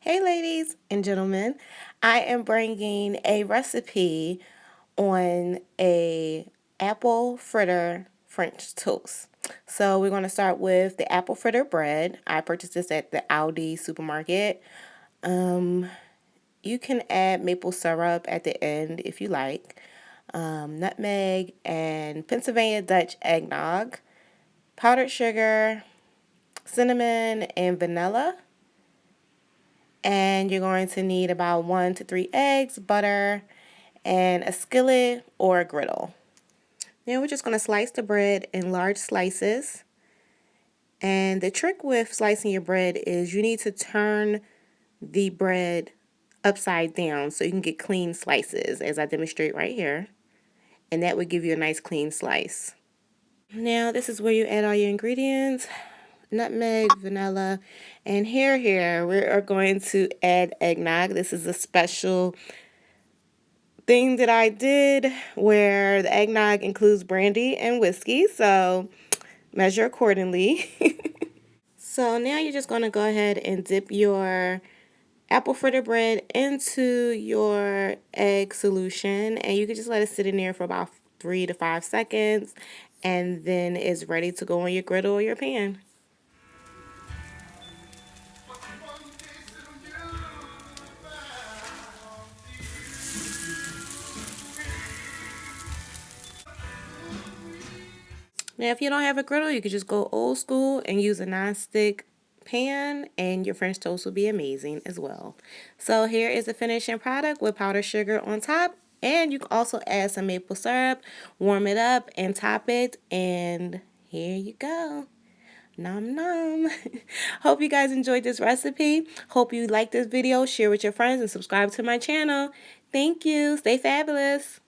Hey ladies and gentlemen, I am bringing a recipe on a apple fritter French toast. So we're going to start with the apple fritter bread. I purchased this at the Aldi supermarket. You can add maple syrup at the end if you like. Nutmeg and Pennsylvania Dutch Egg Nog, powdered sugar, cinnamon, and vanilla. And you're going to need about 1 to 3 eggs, butter, and a skillet or a griddle. Now we're just going to slice the bread in large slices. And the trick with slicing your bread is you need to turn the bread upside down so you can get clean slices, as I demonstrate right here. And that would give you a nice clean slice. Now this is where you add all your ingredients. Nutmeg, vanilla, and here we are going to add eggnog. This is a special thing that I did where the eggnog includes brandy and whiskey, so measure accordingly. So now you're just going to go ahead and dip your apple fritter bread into your egg solution, and you can just let it sit in there for about 3 to 5 seconds, and then it's ready to go on your griddle or your pan. Now, if you don't have a griddle, you could just go old school and use a non-stick pan, and your French toast will be amazing as well. So here is the finishing product with powdered sugar on top, and you can also add some maple syrup, warm it up, and top it, and here you go. Nom nom. Hope you guys enjoyed this recipe. Hope you like this video, share with your friends, and subscribe to my channel. Thank you. Stay fabulous.